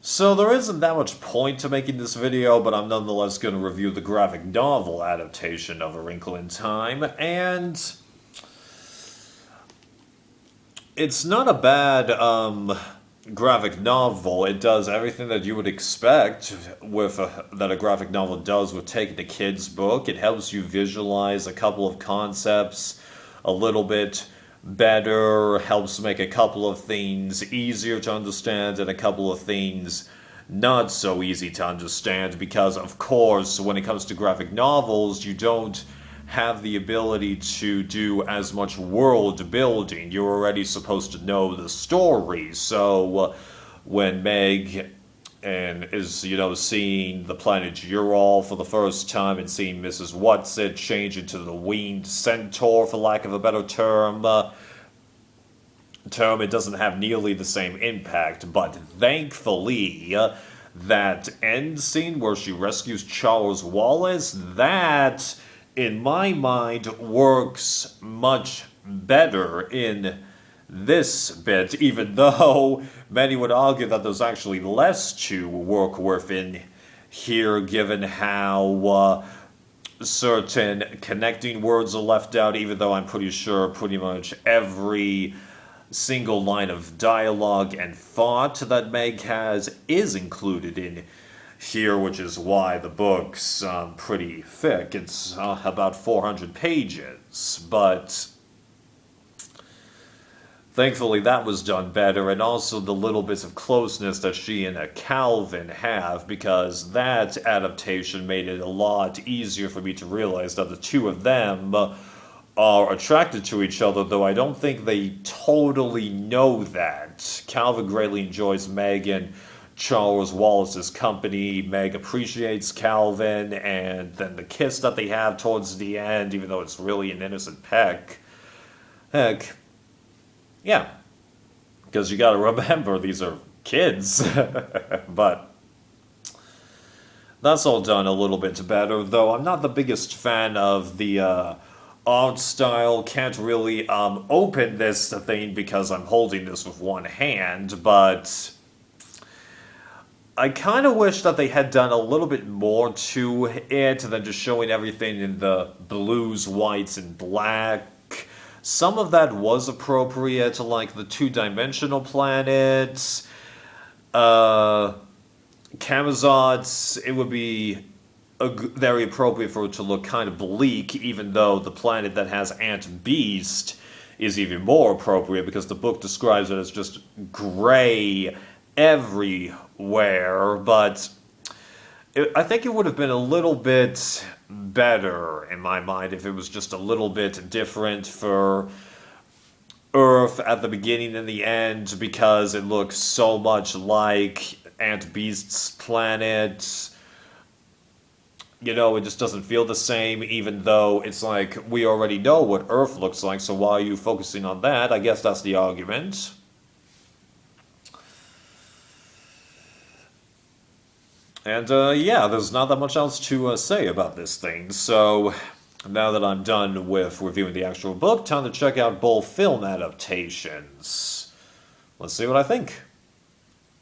So there isn't that much point to making this video, but I'm nonetheless going to review the graphic novel adaptation of A Wrinkle in Time, and it's not a bad graphic novel. It does everything that you would expect that a graphic novel does with taking a kid's book. It helps you visualize a couple of concepts a little bit better, helps make a couple of things easier to understand and a couple of things not so easy to understand because, of course, when it comes to graphic novels, you don't have the ability to do as much world building. You're already supposed to know the story. So when Meg is seeing the planet Ural for the first time and seeing Mrs. Whatsit change into the winged centaur, for lack of a better term, it doesn't have nearly the same impact, but thankfully, that end scene where she rescues Charles Wallace, that, in my mind, works much better in this bit, even though many would argue that there's actually less to work with in here, given how certain connecting words are left out, even though I'm pretty sure pretty much every single line of dialogue and thought that Meg has is included in here, which is why the book's pretty thick. It's about 400 pages, but thankfully that was done better, and also the little bits of closeness that she and Calvin have, because that adaptation made it a lot easier for me to realize that the two of them are attracted to each other, though I don't think they totally know that. Calvin greatly enjoys Meg and Charles Wallace's company. Meg appreciates Calvin, and then the kiss that they have towards the end, even though it's really an innocent peck. Heck, yeah. Because you gotta remember, these are kids. But that's all done a little bit better, though I'm not the biggest fan of the art style. Can't really open this thing because I'm holding this with one hand, but I kind of wish that they had done a little bit more to it than just showing everything in the blues, whites, and black. Some of that was appropriate, like the two-dimensional planets. Camazotz, it would be very appropriate for it to look kind of bleak, even though the planet that has Ant Beast is even more appropriate because the book describes it as just gray everywhere. But I think it would have been a little bit better, in my mind, if it was just a little bit different for Earth at the beginning and the end, because it looks so much like Ant Beast's planet. It just doesn't feel the same, even though it's like, we already know what Earth looks like, so why are you focusing on that? I guess that's the argument. And, yeah, there's not that much else to say about this thing, so now that I'm done with reviewing the actual book, time to check out both film adaptations. Let's see what I think.